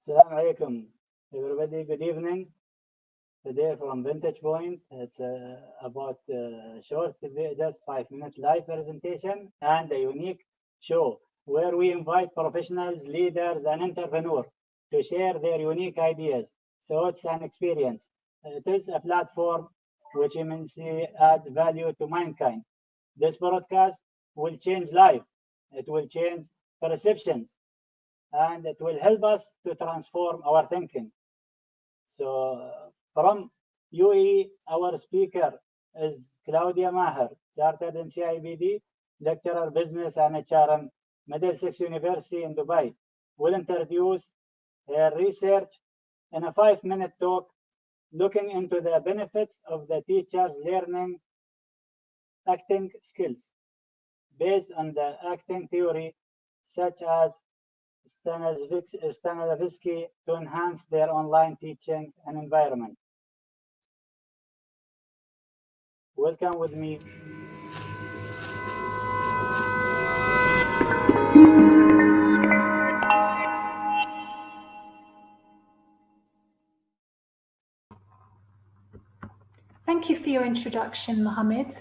Assalamu alaikum, everybody. Good evening. Today from Vantage Point, it's about short, just 5 minute live presentation and a unique show where we invite professionals, leaders, and entrepreneurs to share their unique ideas, thoughts, and experience. It is a platform which immensely add value to mankind. This broadcast will change life. It will change perceptions, and it will help us to transform our thinking. So from UAE, our speaker is Claudia Maher, Chartered MCIPD, Lecturer Business and HRM, Middlesex University in Dubai. Will introduce her research in a 5-minute talk looking into the benefits of the teachers learning acting skills based on the acting theory such as Stanislavski to enhance their online teaching and environment. Welcome with me. Thank you for your introduction, Mohammed.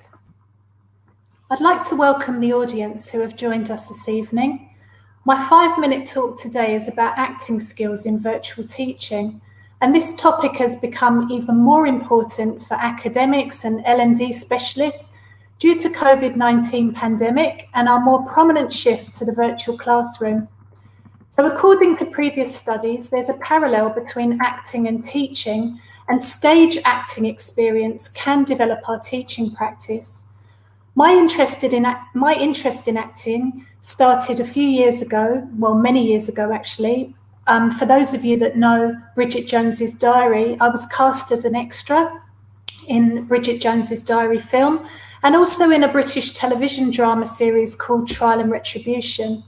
I'd like to welcome the audience who have joined us this evening. My 5-minute talk today is about acting skills in virtual teaching, and this topic has become even more important for academics and L&D specialists due to COVID-19 pandemic and our more prominent shift to the virtual classroom. So according to previous studies, there's a parallel between acting and teaching, and stage acting experience can develop our teaching practice. My interest in acting started a few years ago, well, many years ago actually. For those of you that know Bridget Jones's Diary, I was cast as an extra in Bridget Jones's Diary film, and also in a British television drama series called Trial and Retribution.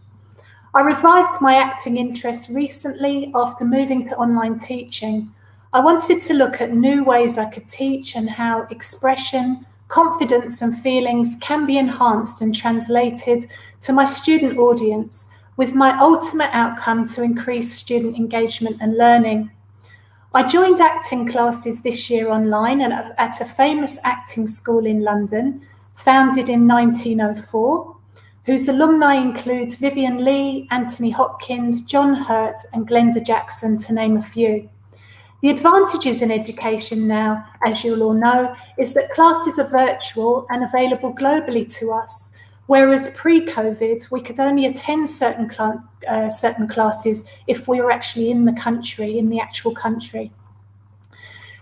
I revived my acting interest recently after moving to online teaching. I wanted to look at new ways I could teach and how expression, confidence and feelings can be enhanced and translated to my student audience, with my ultimate outcome to increase student engagement and learning. I joined acting classes this year online and at a famous acting school in London, founded in 1904, whose alumni includes Vivian Lee, Anthony Hopkins, John Hurt and Glenda Jackson, to name a few. The advantages in education now, as you'll all know, is that classes are virtual and available globally to us, whereas pre-COVID, we could only attend certain classes if we were actually in the country, in the actual country.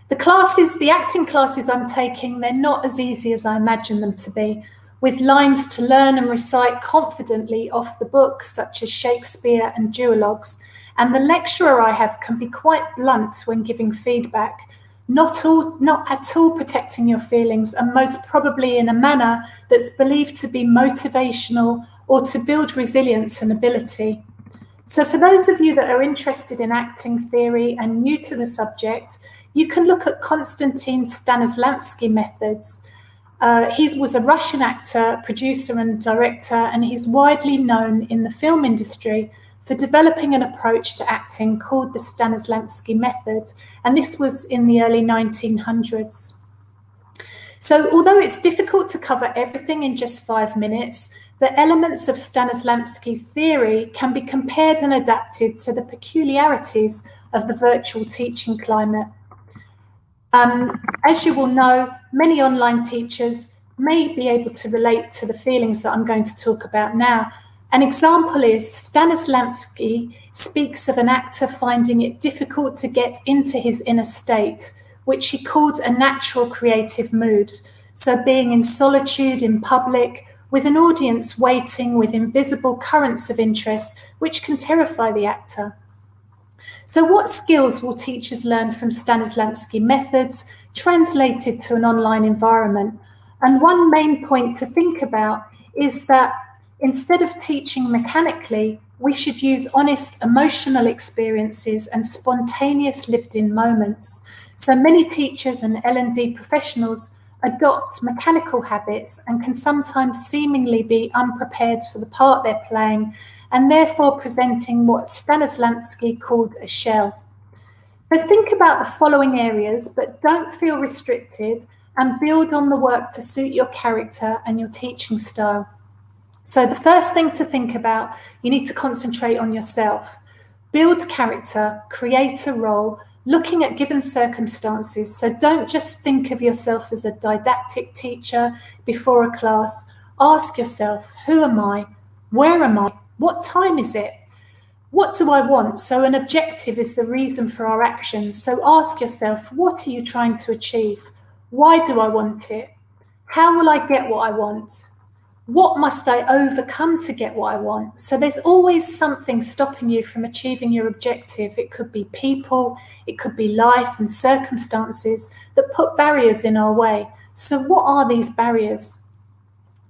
The acting classes I'm taking, they're not as easy as I imagine them to be, with lines to learn and recite confidently off the book, such as Shakespeare and duologues. And the lecturer I have can be quite blunt when giving feedback, not at all protecting your feelings, and most probably in a manner that's believed to be motivational or to build resilience and ability. So for those of you that are interested in acting theory and new to the subject, you can look at Konstantin Stanislavski methods. He was a Russian actor, producer and director, and he's widely known in the film industry for developing an approach to acting called the Stanislavski method, and this was in the early 1900s. So although it's difficult to cover everything in just 5 minutes, the elements of Stanislavski theory can be compared and adapted to the peculiarities of the virtual teaching climate. As you will know, many online teachers may be able to relate to the feelings that I'm going to talk about now. An example is Stanislavski speaks of an actor finding it difficult to get into his inner state, which he called a natural creative mood. So being in solitude in public, with an audience waiting with invisible currents of interest, which can terrify the actor. So what skills will teachers learn from Stanislavski methods translated to an online environment? And one main point to think about is that instead of teaching mechanically, we should use honest emotional experiences and spontaneous lived-in moments. So many teachers and L&D professionals adopt mechanical habits and can sometimes seemingly be unprepared for the part they're playing and therefore presenting what Stanislavski called a shell. So think about the following areas, but don't feel restricted, and build on the work to suit your character and your teaching style. So the first thing to think about, you need to concentrate on yourself. Build character, create a role, looking at given circumstances. So don't just think of yourself as a didactic teacher before a class. Ask yourself, who am I? Where am I? What time is it? What do I want? So an objective is the reason for our actions. So ask yourself, what are you trying to achieve? Why do I want it? How will I get what I want? What must I overcome to get what I want? So there's always something stopping you from achieving your objective. It could be people, it could be life and circumstances that put barriers in our way. So what are these barriers?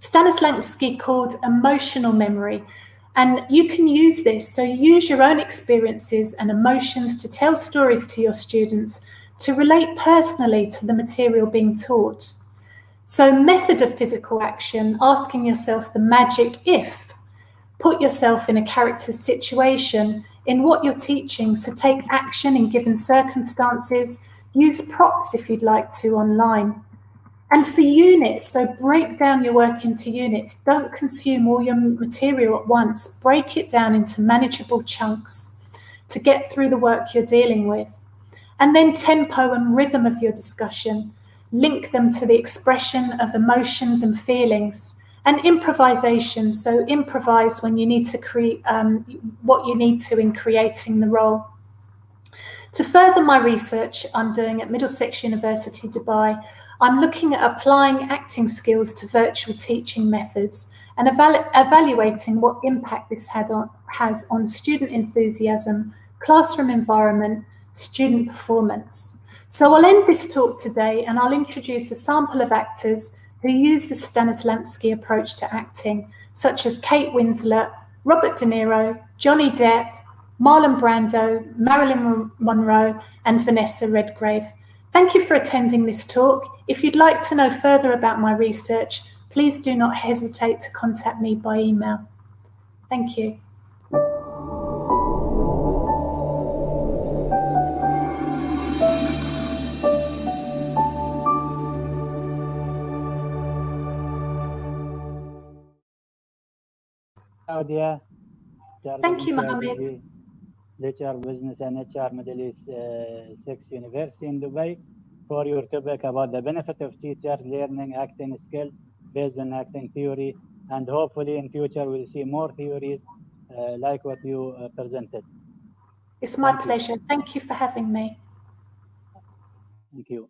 Stanislavski called emotional memory, and you can use this. So use your own experiences and emotions to tell stories to your students, to relate personally to the material being taught. So method of physical action, asking yourself the magic if. Put yourself in a character's situation in what you're teaching, so take action in given circumstances, use props if you'd like to online. And for units, so break down your work into units. Don't consume all your material at once. Break it down into manageable chunks to get through the work you're dealing with. And then tempo and rhythm of your discussion. Link them to the expression of emotions and feelings. And improvisation, so improvise when you need to create what you need to in creating the role. To further my research I'm doing at Middlesex University, Dubai, I'm looking at applying acting skills to virtual teaching methods and evaluating what impact this has on student enthusiasm, classroom environment, student performance. So I'll end this talk today and I'll introduce a sample of actors who use the Stanislavski approach to acting, such as Kate Winslet, Robert De Niro, Johnny Depp, Marlon Brando, Marilyn Monroe, and Vanessa Redgrave. Thank you for attending this talk. If you'd like to know further about my research, please do not hesitate to contact me by email. Thank you. Claudia. Thank you, Mohammed. HRM Business and HR Middlesex University in Dubai, for your topic about the benefit of teachers learning acting skills based on acting theory, and hopefully in future we'll see more theories like what you presented. It's my pleasure. Thank you for having me. Thank you.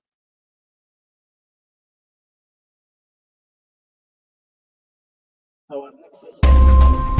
Our next session.